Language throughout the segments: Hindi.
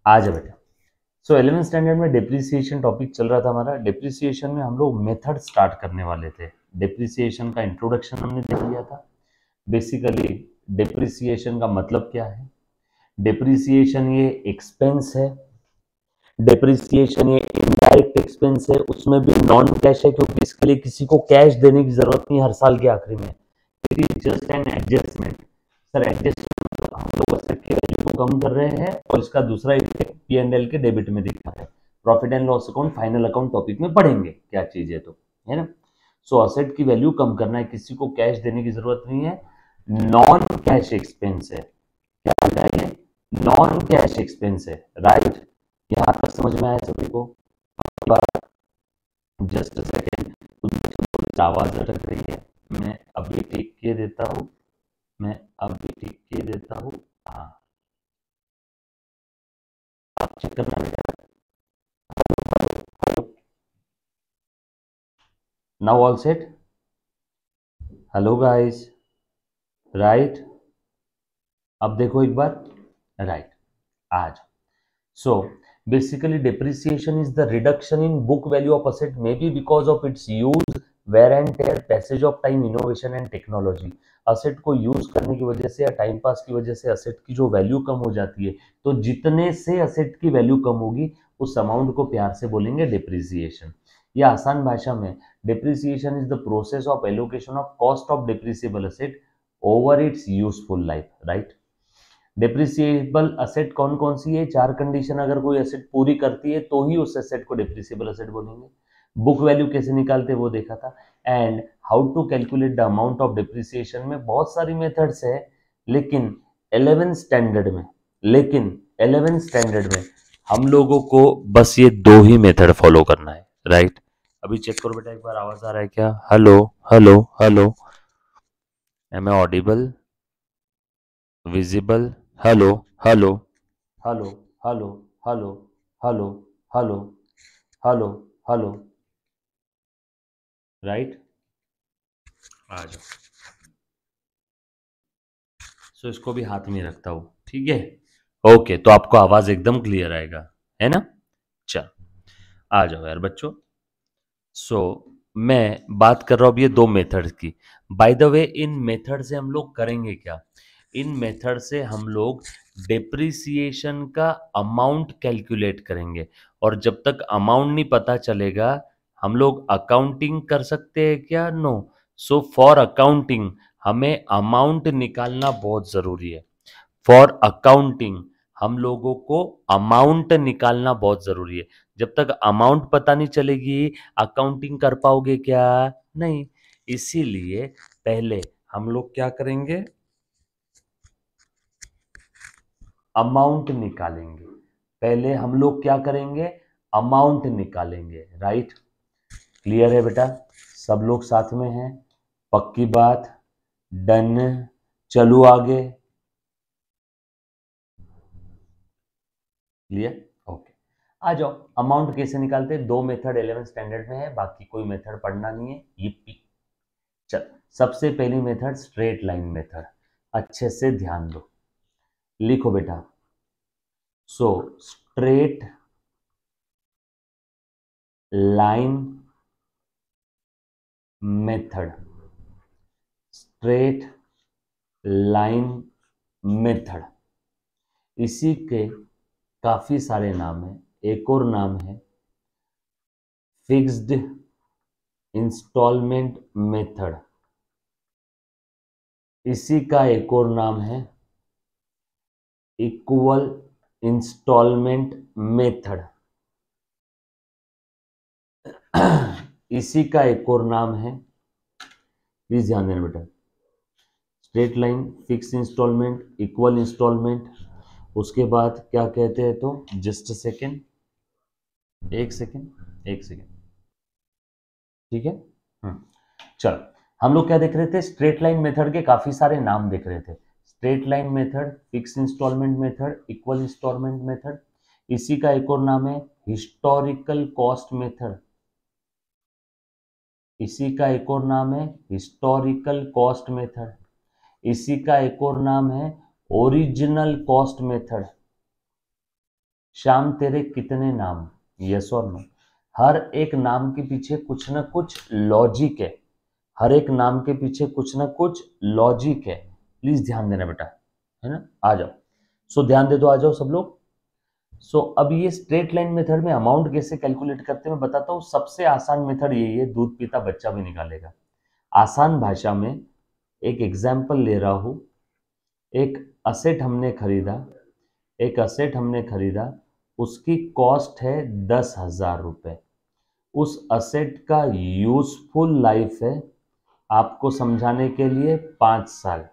आ जा बेटा। सो 11th स्टैंडर्ड में डिप्रिसिएशन टॉपिक चल रहा था हमारा। डिप्रिसिएशन में हम लोग मेथड स्टार्ट करने वाले थे। डिप्रिसिएशन का इंट्रोडक्शन हमने देख लिया था। बेसिकली डिप्रिसिएशन का मतलब क्या है, डिप्रिसिएशन ये एक्सपेंस है, डिप्रिसिएशन ये इनडायरेक्ट एक्सपेंस है, उसमें भी नॉन कैश है क्योंकि इसके लिए किसी को कैश देने की जरूरत नहीं हर साल के आखिरी में। It is just an adjustment. Sir adjustment हम लोग असेट की वैल्यू को कम कर रहे हैं और इसका दूसरा इफेक्ट P&L के डेबिट में दिख रहा है। Profit and loss account final account topic में पढ़ेंगे क्या चीज है, तो है ना। सो असेट की वैल्यू कम करना है, किसी को कैश देने की जरूरत नहीं है, नॉन कैश एक्सपेंस है। क्या होता है ये, नॉन कैश एक्सपेंस है, राइट। यहां तक समझ में आया सभी को? जस्ट सेकेंड, आवाज अटक रही है, मैं अभी ठीक किए देता हूँ, मैं अभी ठीक किए देता हूँ। हाँ आप चेक करना बेटा। Now all set, hello guys, right. अब देखो एक बार, राइट आज। So basically depreciation is the reduction in book value of asset, maybe because of its use, wear and tear, passage of time, innovation and technology। Asset को यूज करने की वजह से या टाइम पास की वजह से असेट की जो वैल्यू कम हो जाती है, तो जितने से असेट की वैल्यू कम होगी उस अमाउंट को प्यार से बोलेंगे डिप्रिसिएशन। या आसान भाषा में depreciation is the process of allocation of cost of depreciable asset over its useful life, right. Depreciable asset कौन कौन सी है, चार कंडीशन अगर कोई असेट पूरी करती है तो ही उस असेट को डिप्रिसिएबल असेट बोलेंगे। बुक वैल्यू कैसे निकालते हैं वो देखा था, and how to calculate the amount of depreciation में बहुत सारी मेथड्स है, लेकिन 11th स्टैंडर्ड में हम लोगों को बस ये दो ही मेथड फॉलो करना है, राइट। अभी चेक करो बेटा एक बार, आवाज आ रहा है क्या? Hello hello hello, am I audible, visible? Hello hello hello hello hello hello hello hello hello, right. आ जाओ। सो इसको भी हाथ में रखता हूँ, ठीक है। ओके, तो आपको आवाज एकदम क्लियर आएगा, है ना। चल आ जाओ यार बच्चों। सो मैं बात कर रहा हूँ अब ये दो मेथड्स की। By the way in method से हम लोग करेंगे क्या, इन मेथड से हम लोग डिप्रिसिएशन का अमाउंट कैलकुलेट करेंगे, और जब तक अमाउंट नहीं पता चलेगा हम लोग अकाउंटिंग कर सकते हैं क्या? नो। सो फॉर अकाउंटिंग हमें अमाउंट निकालना बहुत जरूरी है। फॉर अकाउंटिंग हम लोगों को अमाउंट निकालना बहुत जरूरी है। जब तक अमाउंट पता नहीं चलेगी अकाउंटिंग कर पाओगे क्या? नहीं। इसीलिए पहले हम लोग क्या करेंगे, अमाउंट निकालेंगे। पहले हम लोग क्या करेंगे, अमाउंट निकालेंगे, राइट। क्लियर है बेटा? सब लोग साथ में हैं? पक्की बात, डन। चलो आगे, क्लियर, ओके। आ जाओ, अमाउंट कैसे निकालते हैं, दो मेथड 11th स्टैंडर्ड में है, बाकी कोई मेथड पढ़ना नहीं है, ये चल। सबसे पहली मेथड स्ट्रेट लाइन मेथड, अच्छे से ध्यान दो, लिखो बेटा। So straight line method, straight line method, इसी के काफी सारे नाम हैं। एक और नाम है फिक्स्ड इंस्टॉलमेंट मेथड, इसी का एक और नाम है इक्वल इंस्टॉलमेंट मेथड, इसी का एक और नाम है, प्लीज ध्यान देना बेटा, straight line, fix instalment, equal instalment. उसके बाद क्या कहते हैं, तो जस्ट सेकेंड, एक सेकेंड एक सेकेंड, ठीक है। चलो, हम लोग क्या देख रहे थे, स्ट्रेट लाइन मेथड के काफी सारे नाम देख रहे थे। Straight line method, fix instalment method, equal instalment method, इसी का एक और नाम है हिस्टोरिकल कॉस्ट मेथड, इसी का एक और नाम है हिस्टोरिकल कॉस्ट मेथड, इसी का एक और नाम है ओरिजिनल कॉस्ट मेथड, श्याम तेरे कितने नाम, यस और नो। हर एक नाम के पीछे कुछ ना कुछ लॉजिक है, हर एक नाम के पीछे कुछ ना कुछ लॉजिक है, प्लीज ध्यान देना बेटा, है ना। आ जाओ, सो ध्यान दे दो, आ जाओ सब लोग। सो अब ये स्ट्रेट लाइन मेथड में अमाउंट कैसे कैलकुलेट करते हैं मैं बताता हूँ। सबसे आसान मेथड यही है, दूध पीता बच्चा भी निकालेगा। आसान भाषा में एक एग्जाम्पल ले रहा हूं। एक असेट हमने खरीदा, एक असेट हमने खरीदा, उसकी कॉस्ट है 10,000 रुपए। उस असेट का यूजफुल लाइफ है, आपको समझाने के लिए 5 साल।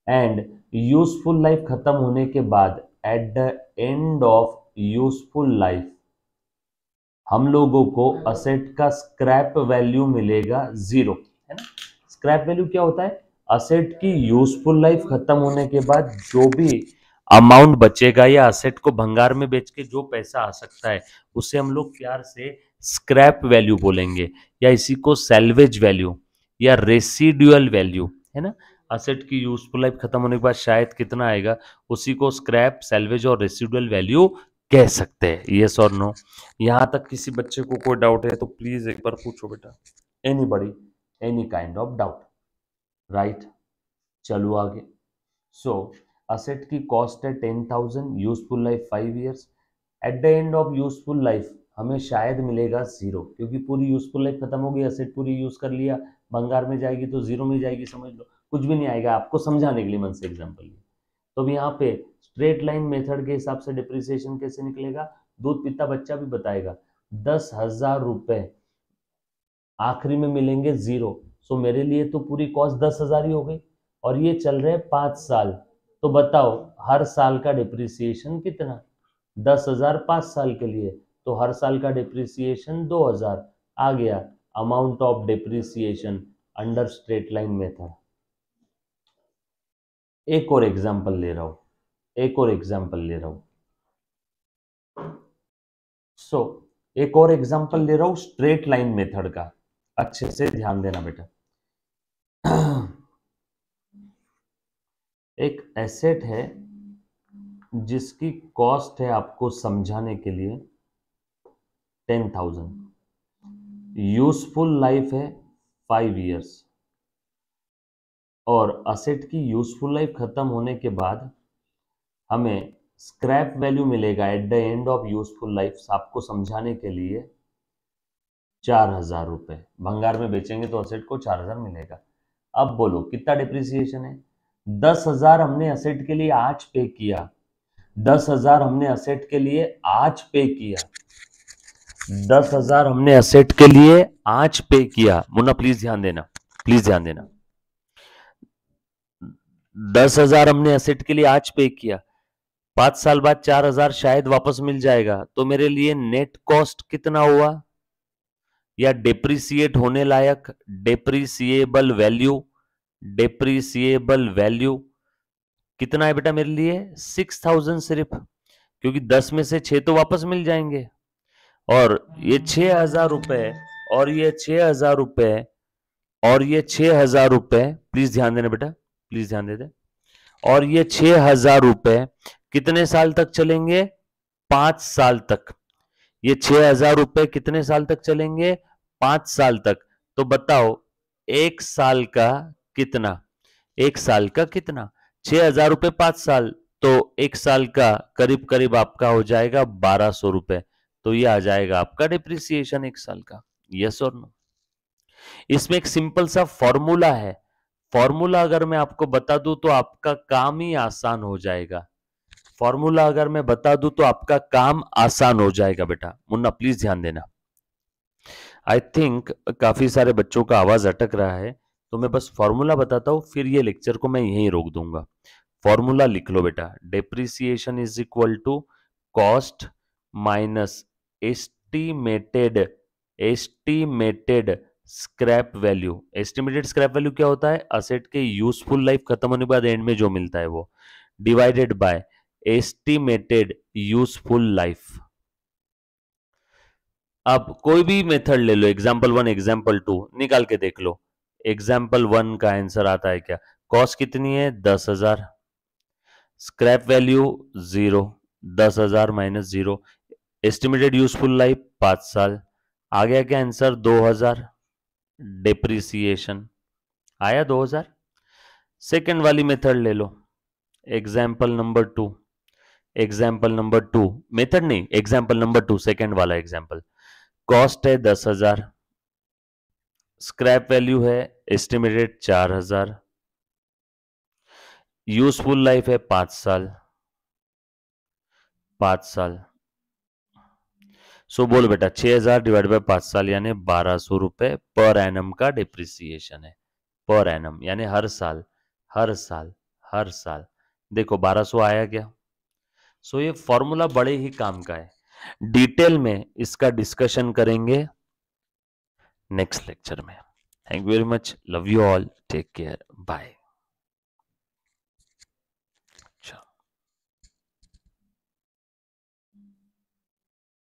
एंड यूजफुल लाइफ खत्म होने के बाद at the end of useful life हम लोगों को असेट का स्क्रैप वैल्यू मिलेगा 0, है ना। स्क्रैप वैल्यू क्या होता है, असेट की यूजफुल लाइफ खत्म होने के बाद जो भी अमाउंट बचेगा या असेट को भंगार में बेच के जो पैसा आ सकता है उसे हम लोग प्यार से स्क्रैप वैल्यू बोलेंगे, या इसी को सैल्वेज वैल्यू या रेसिडुअल वैल्यू, है ना। असेट की यूजफुल लाइफ खत्म होने के बाद शायद कितना आएगा, उसी को स्क्रैप, सैल्वेज और रेसिडुअल वैल्यू कह सकते हैं, यस और नो। यहां तक किसी बच्चे को कोई डाउट है तो प्लीज एक बार पूछो बेटा, anybody, any kind of doubt, right. चलो आगे। सो असेट की कॉस्ट है 10,000, useful life 5 years. At the end of useful life हमें शायद मिलेगा 0, क्योंकि पूरी यूजफुल लाइफ खत्म हो गई, असेट पूरी यूज कर लिया, भंगार में जाएगी तो 0 में जाएगी, समझ लो कुछ भी नहीं आएगा, आपको समझाने के लिए मन से एग्जाम्पल लिया। तो अब यहाँ पे स्ट्रेट लाइन मेथड के हिसाब से डिप्रिसिएशन कैसे निकलेगा, दूध पीता बच्चा भी बताएगा। 10,000 रुपए आखिरी में मिलेंगे 0, सो मेरे लिए तो पूरी कॉस्ट 10,000 ही हो गई, और ये चल रहे 5 साल। तो बताओ हर साल का डिप्रिसिएशन कितना, 10,000 5 साल के लिए, तो हर साल का डिप्रिसिएशन 2,000 आ गया। Amount of depreciation under straight line method. एक और एग्जांपल ले रहा हूं, एक और एग्जांपल ले रहा हूं। सो एक और एग्जांपल ले रहा हूं स्ट्रेट लाइन मेथड का, अच्छे से ध्यान देना बेटा। एक एसेट है जिसकी कॉस्ट है, आपको समझाने के लिए 10,000, यूजफुल लाइफ है 5 ईयर्स, और असेट की यूजफुल लाइफ खत्म होने के बाद हमें स्क्रैप वैल्यू मिलेगा at the end of useful life, आपको समझाने के लिए 4,000 रुपए। भंगार में बेचेंगे तो असेट को 4,000 मिलेगा। अब बोलो कितना डिप्रिसिएशन है, 10,000 हमने असेट के लिए आज पे किया, 10,000 हमने असेट के लिए आज पे किया, 10,000 हमने असेट के लिए आज पे किया। मुन्ना प्लीज ध्यान देना, प्लीज ध्यान देना। 10,000 हमने असेट के लिए आज पे किया, 5 साल बाद 4,000 शायद वापस मिल जाएगा, तो मेरे लिए नेट कॉस्ट कितना हुआ, या डेप्रिसिएट होने लायक डेप्रिसिएबल वैल्यू, डेप्रिसिएबल वैल्यू कितना है बेटा मेरे लिए 6,000 सिर्फ, क्योंकि 10 में से 6 तो वापस मिल जाएंगे, और ये 6,000 रुपए, और ये 6,000 रुपए, और ये 6,000 रुपए, प्लीज ध्यान देना बेटा, प्लीज ध्यान दे दे। और ये 6,000 रुपए कितने साल तक चलेंगे, 5 साल तक। ये 6,000 रुपए कितने साल तक चलेंगे, 5 साल तक। तो बताओ एक साल का कितना, एक साल का कितना, 6,000 रुपए 5 साल, तो एक साल का करीब करीब आपका हो जाएगा 1,200 रुपए। तो ये आ जाएगा आपका डिप्रिसिएशन एक साल का, यस और नो। इसमें एक सिंपल सा फॉर्मूला है, फॉर्मूला अगर मैं आपको बता दूं तो आपका काम ही आसान हो जाएगा, फॉर्मूला अगर मैं बता दूं तो आपका काम आसान हो जाएगा बेटा। मुन्ना प्लीज ध्यान देना। आई थिंक काफी सारे बच्चों का आवाज अटक रहा है, तो मैं बस फॉर्मूला बताता हूं, फिर ये लेक्चर को मैं यहीं रोक दूंगा। फॉर्मूला लिख लो बेटा, depreciation is equal to cost minus estimated, estimated scrap value. Estimated scrap value क्या होता है, असेट के यूजफुल लाइफ खत्म होने के बाद एंड में जो मिलता है वो, divided by estimated useful life. अब कोई भी मेथड ले लो, एग्जाम्पल 1 एग्जाम्पल 2 निकाल के देख लो। एग्जाम्पल 1 का आंसर आता है क्या, कॉस्ट कितनी है 10,000, scrap value 0, 10,000 minus 0। Estimated useful life 5 साल। आ गया क्या आंसर? 2,000। डिप्रिसिएशन आया 2,000। सेकेंड वाली मेथड ले लो, example number 2। Example number 2, method नहीं, एग्जाम्पल नंबर 2, सेकेंड वाला एग्जाम्पल। कॉस्ट है 10,000, स्क्रैप वैल्यू है एस्टिमेटेड 4,000, यूजफुल लाइफ है 5 साल। 5 साल। सो बोलो बेटा, 6,000 डिवाइड बाय 5 साल यानी 1,200 रुपए पर एनम का डिप्रिसिएशन है। पर एनम यानी हर साल, हर साल, हर साल। देखो 1,200 आया क्या? सो ये फॉर्मूला बड़े ही काम का है। डिटेल में इसका डिस्कशन करेंगे नेक्स्ट लेक्चर में। Thank you very much, love you all, take care, bye.